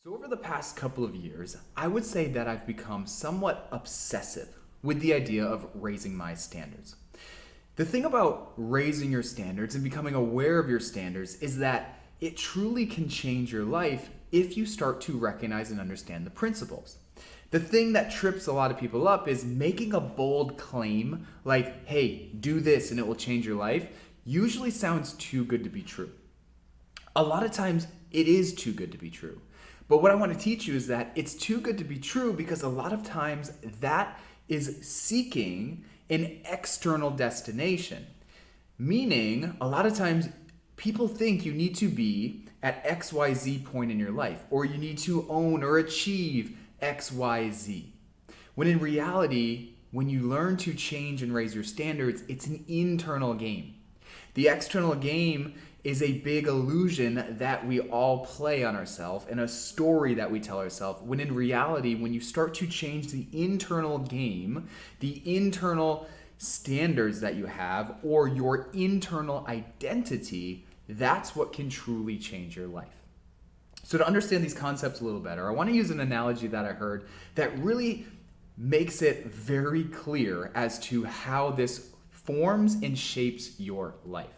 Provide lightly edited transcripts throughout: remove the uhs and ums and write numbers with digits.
So over the past couple of years, I would say that I've become somewhat obsessive with the idea of raising my standards. The thing about raising your standards and becoming aware of your standards is that it truly can change your life if you start to recognize and understand the principles. The thing that trips a lot of people up is making a bold claim like, hey, do this and it will change your life, usually sounds too good to be true. A lot of times it is too good to be true. But what I want to teach you is that it's too good to be true because a lot of times that is seeking an external destination. Meaning, a lot of times people think you need to be at XYZ point in your life, or you need to own or achieve XYZ. When in reality, when you learn to change and raise your standards, it's an internal game. The external game is a big illusion that we all play on ourselves and a story that we tell ourselves, when in reality, when you start to change the internal game, the internal standards that you have, or your internal identity, that's what can truly change your life. So to understand these concepts a little better, I want to use an analogy that I heard that really makes it very clear as to how this forms and shapes your life.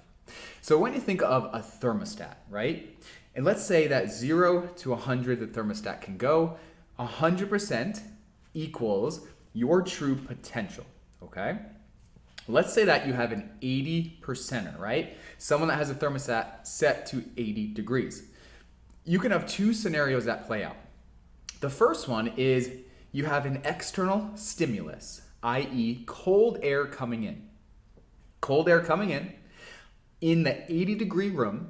So when you think of a thermostat, right? And let's say that 0 to 100 the thermostat can go, 100% equals your true potential, okay? Let's say that you have an 80%er, right? Someone that has a thermostat set to 80 degrees. You can have two scenarios that play out. The first one is you have an external stimulus, i.e. cold air coming in. Cold air coming in the 80-degree room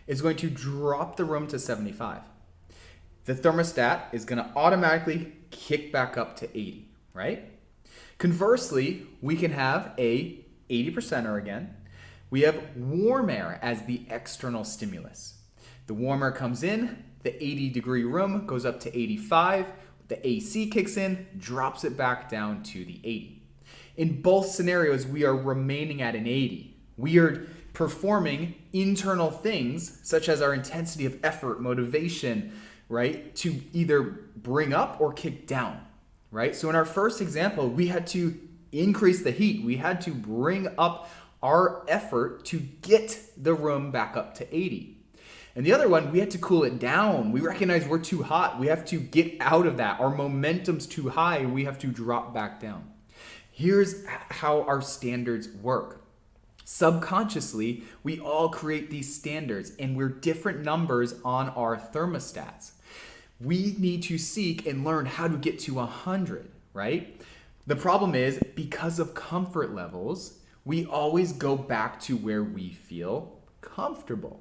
is going to drop the room to 75. The thermostat is going to automatically kick back up to 80, right? Conversely, we can have a 80%er again. We have warm air as the external stimulus. The warm air comes in, the 80-degree room goes up to 85, the AC kicks in, drops it back down to the 80. In both scenarios, we are remaining at an 80. We are performing internal things such as our intensity of effort, motivation, right, to either bring up or kick down, right? So in our first example, we had to increase the heat. We had to bring up our effort to get the room back up to 80. And the other one, we had to cool it down. We recognize we're too hot. We have to get out of that. Our momentum's too high. We have to drop back down. Here's how our standards work. Subconsciously, we all create these standards and we're different numbers on our thermostats. We need to seek and learn how to get to 100, right? The problem is because of comfort levels, we always go back to where we feel comfortable.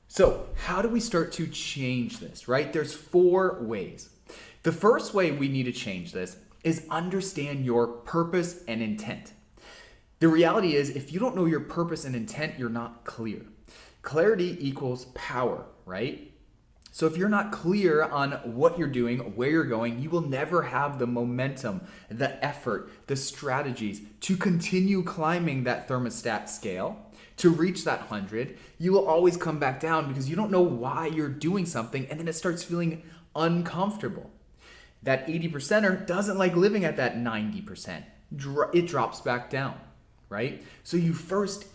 So how do we start to change this, right? There's 4 ways. The first way we need to change this is understand your purpose and intent. The reality is, if you don't know your purpose and intent, you're not clear. Clarity equals power, right? So if you're not clear on what you're doing, where you're going, you will never have the momentum, the effort, the strategies to continue climbing that thermostat scale, to reach that 100. You will always come back down because you don't know why you're doing something, and then it starts feeling uncomfortable. That 80%er doesn't like living at that 90%. It drops back down. Right? So you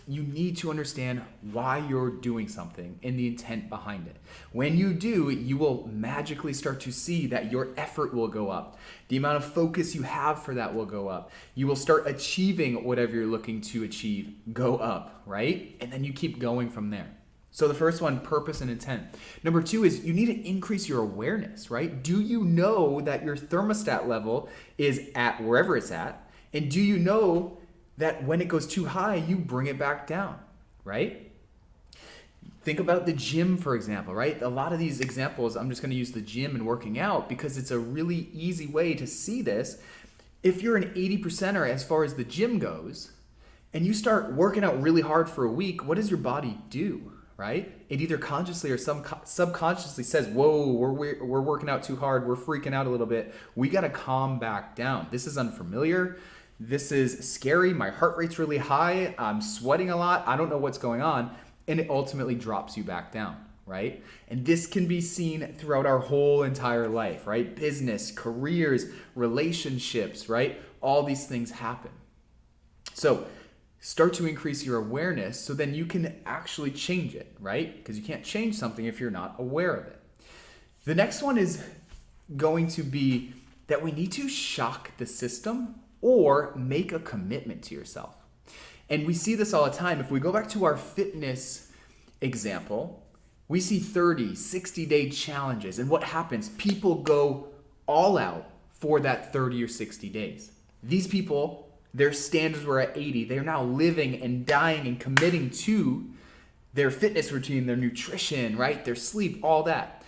need to understand why you're doing something and the intent behind it. When you do, you will magically start to see that your effort will go up. The amount of focus you have for that will go up. You will start achieving whatever you're looking to achieve, go up, right? And then you keep going from there. So the first one, purpose and intent. Number 2 is you need to increase your awareness, right? Do you know that your thermostat level is at wherever it's at? And do you know that when it goes too high, you bring it back down, right? Think about the gym, for example, right? A lot of these examples, I'm just going to use the gym and working out because it's a really easy way to see this. If you're an 80%er as far as the gym goes, and you start working out really hard for a week, what does your body do, right? It either consciously or subconsciously says, whoa, we're working out too hard. We're freaking out a little bit. We got to calm back down. This is unfamiliar. This is scary. My heart rate's really high. I'm sweating a lot. I don't know what's going on. And it ultimately drops you back down, right? And this can be seen throughout our whole entire life, right? Business, careers, relationships, right? All these things happen. So start to increase your awareness so then you can actually change it, right? Because you can't change something if you're not aware of it. The next one is going to be that we need to shock the system or make a commitment to yourself. And we see this all the time. If we go back to our fitness example, we see 30, 60-day challenges. And what happens? People go all out for that 30 or 60 days. These people, their standards were at 80. They're now living and dying and committing to their fitness routine, their nutrition, right? Their sleep, all that.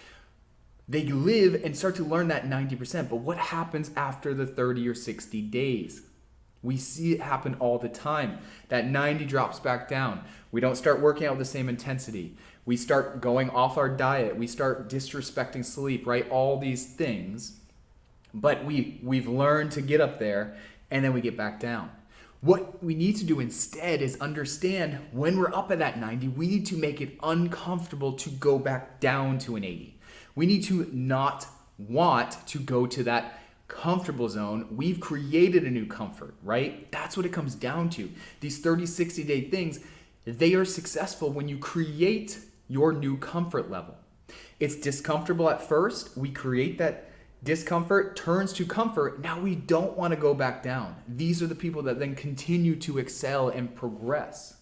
They live and start to learn that 90%. But what happens after the 30 or 60 days? We see it happen all the time. That 90 drops back down. We don't start working out with the same intensity. We start going off our diet. We start disrespecting sleep, right? All these things. But we've learned to get up there and then we get back down. What we need to do instead is understand when we're up at that 90, we need to make it uncomfortable to go back down to an 80. We need to not want to go to that comfortable zone. We've created a new comfort, right? That's what it comes down to. These 30, 60-day things, they are successful when you create your new comfort level. It's discomfortable at first. We create that discomfort, turns to comfort. Now we don't want to go back down. These are the people that then continue to excel and progress,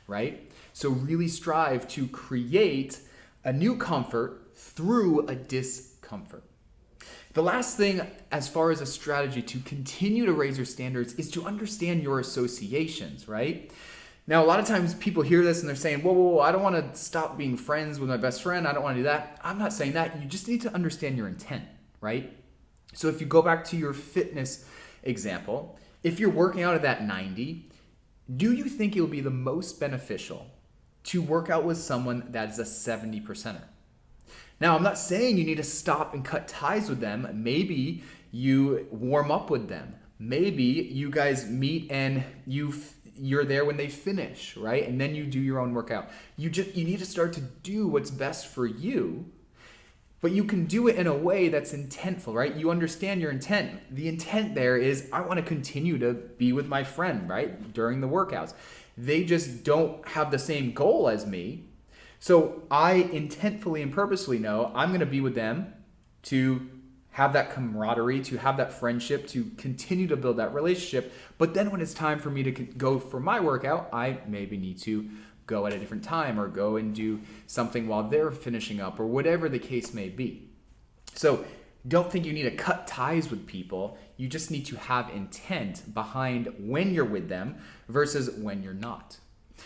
right? So really strive to create a new comfort through a discomfort. The last thing, as far as a strategy to continue to raise your standards, is to understand your associations, right? Now, a lot of times people hear this and they're saying, whoa, I don't want to stop being friends with my best friend. I don't want to do that. I'm not saying that. You just need to understand your intent, right? So if you go back to your fitness example, if you're working out at that 90, do you think it will be the most beneficial to work out with someone that is a 70%er? Now, I'm not saying you need to stop and cut ties with them. Maybe you warm up with them. Maybe you guys meet and you're there when they finish, right? And then you do your own workout. You need to start to do what's best for you, but you can do it in a way that's intentful, right? You understand your intent. The intent there is, I want to continue to be with my friend, right? During the workouts. They just don't have the same goal as me. So I intentfully and purposely know I'm going to be with them to have that camaraderie, to have that friendship, to continue to build that relationship. But then when it's time for me to go for my workout, I maybe need to go at a different time or go and do something while they're finishing up or whatever the case may be. So don't think you need to cut ties with people. You just need to have intent behind when you're with them versus when you're not.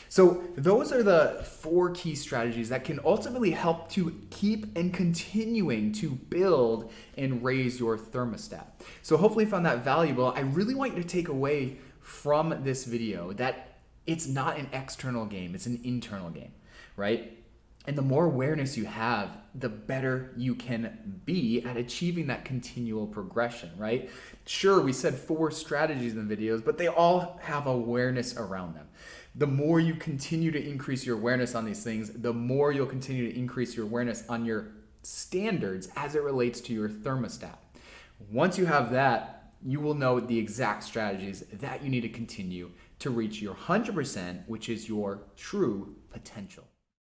So those are the 4 key strategies that can ultimately help to keep and continuing to build and raise your thermostat. So hopefully you found that valuable. I really want you to take away from this video that it's not an external game, it's an internal game, right? And the more awareness you have, the better you can be at achieving that continual progression, right? Sure, we said 4 strategies in the videos, but they all have awareness around them. The more you continue to increase your awareness on these things, the more you'll continue to increase your awareness on your standards as it relates to your thermostat. Once you have that, you will know the exact strategies that you need to continue to reach your 100%, which is your true potential.